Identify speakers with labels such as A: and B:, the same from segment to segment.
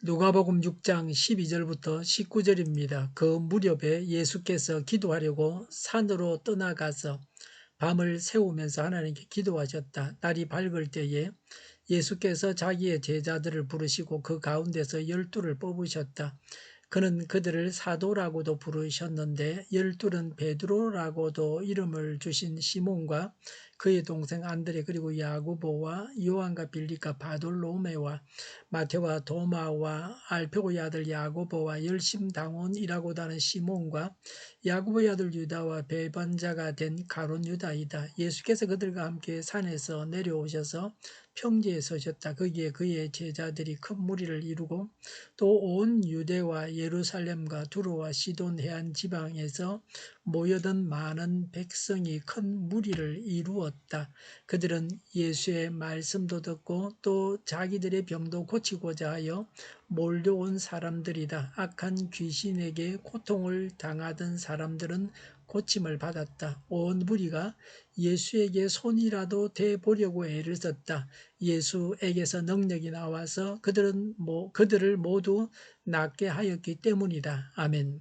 A: 누가복음 6장 12절부터 19절입니다. 그 무렵에 예수께서 기도하려고 산으로 떠나가서 밤을 새우면서 하나님께 기도하셨다. 날이 밝을 때에 예수께서 자기의 제자들을 부르시고 그 가운데서 12를 뽑으셨다. 그는 그들을 사도라고도 부르셨는데 12는 베드로라고도 이름을 주신 시몬과 그의 동생 안드레 그리고 야고보와 요한과 빌립과 바돌로메와 마테와 도마와 알페고의 아들 야고보와 열심당원이라고도 하는 시몬과 야고보의 아들 유다와 배반자가 된 가룟 유다이다. 예수께서 그들과 함께 산에서 내려오셔서 평지에 서셨다. 거기에 그의 제자들이 큰 무리를 이루고 또 온 유대와 예루살렘과 두로와 시돈 해안 지방에서 모여든 많은 백성이 큰 무리를 이루었다. 그들은 예수의 말씀도 듣고 또 자기들의 병도 고치고자 하여 몰려온 사람들이다. 악한 귀신에게 고통을 당하던 사람들은 고침을 받았다. 온 무리가 예수에게 손이라도 대보려고 애를 썼다. 예수에게서 능력이 나와서 그들을 모두 낫게 하였기 때문이다. 아멘.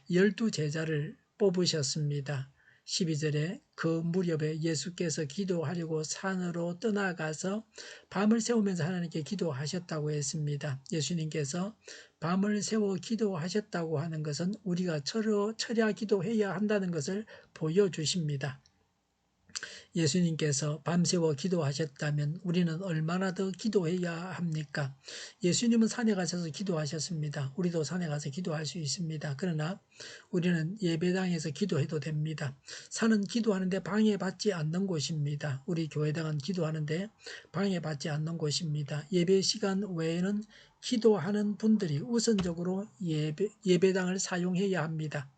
A: 12제자를 뽑으셨습니다. 12절에 그 무렵에 예수께서 기도하려고 산으로 떠나가서 밤을 새우면서 하나님께 기도하셨다고 했습니다. 예수님께서 밤을 새워 기도하셨다고 하는 것은 우리가 철야 기도해야 한다는 것을 보여주십니다. 예수님께서 밤새워 기도하셨다면 우리는 얼마나 더 기도해야 합니까? 예수님은 산에 가셔서 기도하셨습니다. 우리도 산에 가서 기도할 수 있습니다. 그러나 우리는 예배당에서 기도해도 됩니다. 산은 기도하는데 방해받지 않는 곳입니다. 우리 교회당은 기도하는데 방해받지 않는 곳입니다. 예배 시간 외에는 기도하는 분들이 우선적으로 예배당을 사용해야 합니다.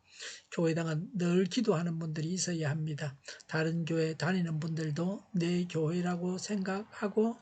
A: 교회당은 늘 기도하는 분들이 있어야 합니다. 다른 교회 다니는 분들도 내 교회라고 생각하고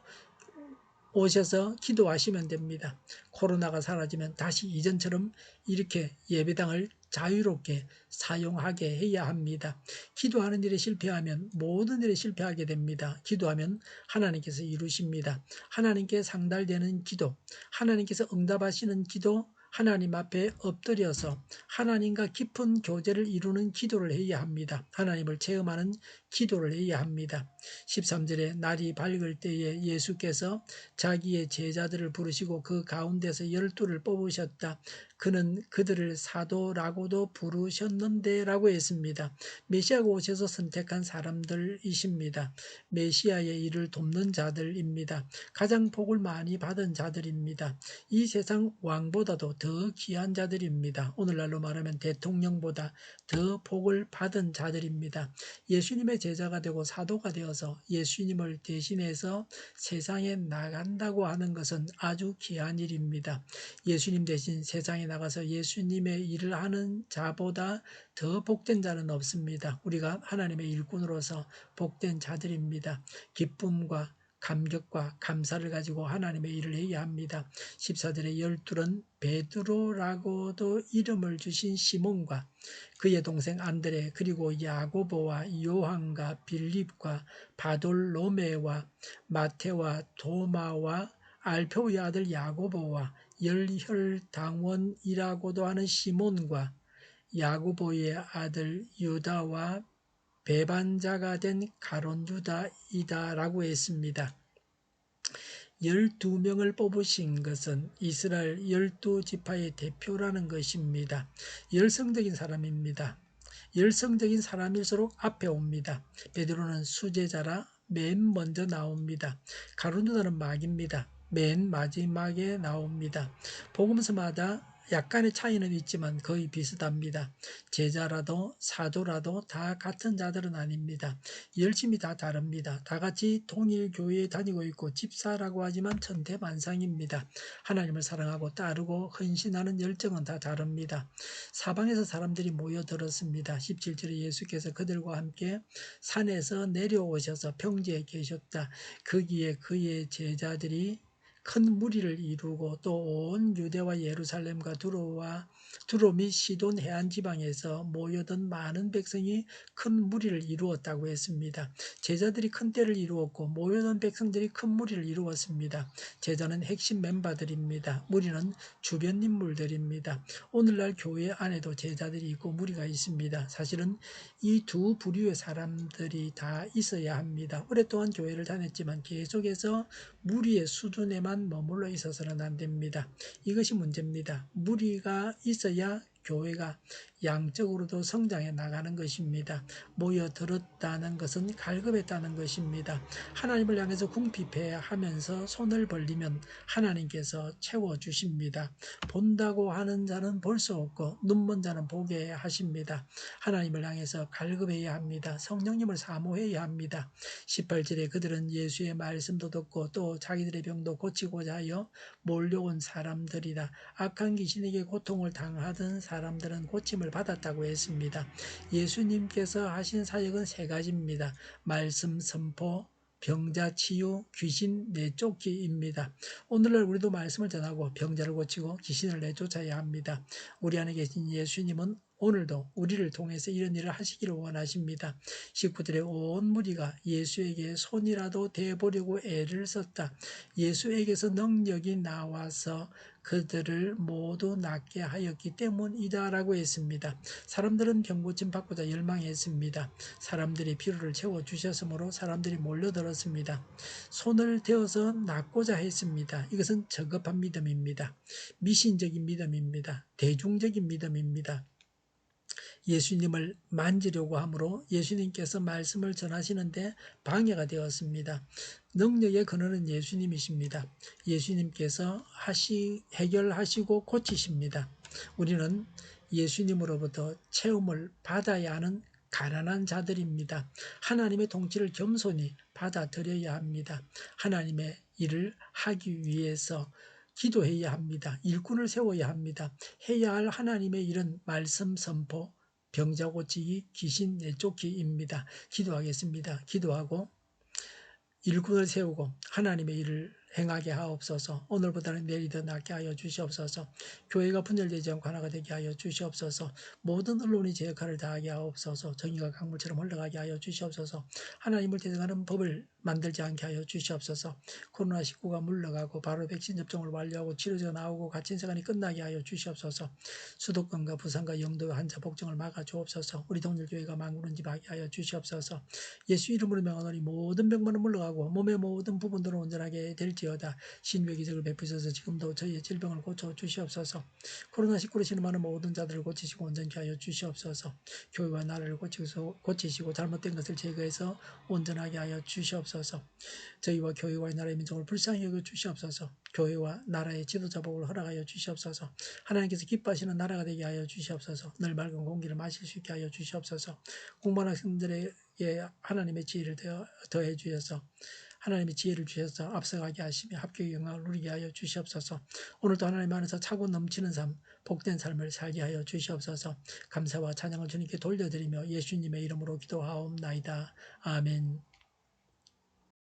A: 오셔서 기도하시면 됩니다. 코로나가 사라지면 다시 이전처럼 이렇게 예배당을 자유롭게 사용하게 해야 합니다. 기도하는 일에 실패하면 모든 일에 실패하게 됩니다. 기도하면 하나님께서 이루십니다. 하나님께 상달되는 기도, 하나님께서 응답하시는 기도, 하나님 앞에 엎드려서 하나님과 깊은 교제를 이루는 기도를 해야 합니다. 하나님을 체험하는 기도를 해야 합니다. 13절에 날이 밝을 때에 예수께서 자기의 제자들을 부르시고 그 가운데서 12를 뽑으셨다. 그는 그들을 사도라고도 부르셨는데 라고 했습니다. 메시아가 오셔서 선택한 사람들이십니다. 메시아의 일을 돕는 자들입니다. 가장 복을 많이 받은 자들입니다. 이 세상 왕보다도 더 귀한 자들입니다. 오늘날로 말하면 대통령보다 더 복을 받은 자들입니다. 예수님의 제자가 되고 사도가 되어서 예수님을 대신해서 세상에 나간다고 하는 것은 아주 귀한 일입니다. 예수님 대신 세상에 나가서 예수님의 일을 하는 자보다 더 복된 자는 없습니다. 우리가 하나님의 일꾼으로서 복된 자들입니다. 기쁨과 감격과 감사를 가지고 하나님의 일을 해야 합니다. 14절에 12는 베드로라고도 이름을 주신 시몬과 그의 동생 안드레 그리고 야고보와 요한과 빌립과 바돌로메와 마테와 도마와 알페오의 아들 야고보와 열혈당원이라고도 하는 시몬과 야고보의 아들 유다와 배반자가 된 가룟 유다이다라고 했습니다. 12명을 뽑으신 것은 이스라엘 12지파의 대표라는 것입니다. 열성적인 사람입니다. 열성적인 사람일수록 앞에 옵니다. 베드로는 수제자라 맨 먼저 나옵니다. 가룟 유다는 막입니다. 맨 마지막에 나옵니다. 복음서마다 약간의 차이는 있지만 거의 비슷합니다. 제자라도 사도라도 다 같은 자들은 아닙니다. 열심히 다 다릅니다. 다 같이 통일교회에 다니고 있고 집사라고 하지만 천태만상입니다. 하나님을 사랑하고 따르고 헌신하는 열정은 다 다릅니다. 사방에서 사람들이 모여들었습니다. 17절에 예수께서 그들과 함께 산에서 내려오셔서 평지에 계셨다. 거기에 그의 제자들이 큰 무리를 이루고 또 온 유대와 예루살렘과 두로 및 시돈 해안 지방에서 모여든 많은 백성이 큰 무리를 이루었다고 했습니다. 제자들이 큰 때를 이루었고 모여든 백성들이 큰 무리를 이루었습니다. 제자는 핵심 멤버들입니다. 무리는 주변 인물들입니다. 오늘날 교회 안에도 제자들이 있고 무리가 있습니다. 사실은 이 두 부류의 사람들이 다 있어야 합니다. 오랫동안 교회를 다녔지만 계속해서 무리의 수준에만 머물러 있어서는 안 됩니다. 이것이 문제입니다. 무리가 있어야 교회가 양적으로도 성장해 나가는 것입니다. 모여들었다는 것은 갈급했다는 것입니다. 하나님을 향해서 궁핍해하면서 손을 벌리면 하나님께서 채워주십니다. 본다고 하는 자는 볼 수 없고 눈먼 자는 보게 하십니다. 하나님을 향해서 갈급해야 합니다. 성령님을 사모해야 합니다. 18절에 그들은 예수의 말씀도 듣고 또 자기들의 병도 고치고자 하여 몰려온 사람들이다. 악한 귀신에게 고통을 당하던 사람들은 고침을 받았다고 했습니다. 예수님께서 하신 사역은 세 가지입니다. 말씀 선포, 병자 치유, 귀신 내쫓기입니다. 오늘날 우리도 말씀을 전하고 병자를 고치고 귀신을 내쫓아야 합니다. 우리 안에 계신 예수님은 오늘도 우리를 통해서 이런 일을 하시기를 원하십니다. 식구들의 온 무리가 예수에게 손이라도 대보려고 애를 썼다. 예수에게서 능력이 나와서 그들을 모두 낫게 하였기 때문이다라고 했습니다. 사람들은 병고침 받고자 열망했습니다. 사람들이 필요를 채워주셨으므로 사람들이 몰려들었습니다. 손을 대어서 낫고자 했습니다. 이것은 저급한 믿음입니다. 미신적인 믿음입니다. 대중적인 믿음입니다. 예수님을 만지려고 하므로 예수님께서 말씀을 전하시는데 방해가 되었습니다. 능력의 근원은 예수님이십니다. 예수님께서 해결하시고 고치십니다. 우리는 예수님으로부터 체험을 받아야 하는 가난한 자들입니다. 하나님의 통치를 겸손히 받아들여야 합니다. 하나님의 일을 하기 위해서 기도해야 합니다. 일꾼을 세워야 합니다. 해야 할 하나님의 일은 말씀 선포, 병자 고치기, 귀신 내쫓기입니다. 기도하겠습니다. 기도하고 일꾼을 세우고 하나님의 일을 행하게 하옵소서. 오늘보다는 내일이 더 낫게 하여 주시옵소서. 교회가 분열되지 않고 하나가 되게 하여 주시옵소서. 모든 언론이 제 역할을 다하게 하옵소서. 정의가 강물처럼 흘러가게 하여 주시옵소서. 하나님을 대적하는 법을 만들지 않게 하여 주시옵소서. 코로나19가 물러가고 바로 백신 접종을 완료하고 치료제가 나오고 갇힌 시간이 끝나게 하여 주시옵소서. 수도권과 부산과 영도의 환자 복종을 막아 주옵소서. 우리 동일교회가 만군은집하게 하여 주시옵소서. 예수 이름으로 명하노니 모든 병만은 물러가고 몸의 모든 부분들은 온전하게 될지어다. 신유의 기적을 베푸셔서 지금도 저희의 질병을 고쳐 주시옵소서. 코로나19로 신음하는 모든 자들을 고치시고 온전케 하여 주시옵소서. 교회와 나라를 고치시고 잘못된 것을 제거해서 온전하게 하여 주시옵소서. 저희와 교회와 나라의 민족을 불쌍히 여겨 주시옵소서. 교회와 나라의 지도자 복을 허락하여 주시옵소서. 하나님께서 기뻐하시는 나라가 되게 하여 주시옵소서. 늘 맑은 공기를 마실 수 있게 하여 주시옵소서. 공부하는 학생들에게 하나님의 지혜를 더해 주셔서 하나님의 지혜를 주셔서 앞서가게 하시며 합격의 영광을 누리게 하여 주시옵소서. 오늘도 하나님 안에서 차고 넘치는 삶, 복된 삶을 살게 하여 주시옵소서. 감사와 찬양을 주님께 돌려드리며 예수님의 이름으로 기도하옵나이다. 아멘.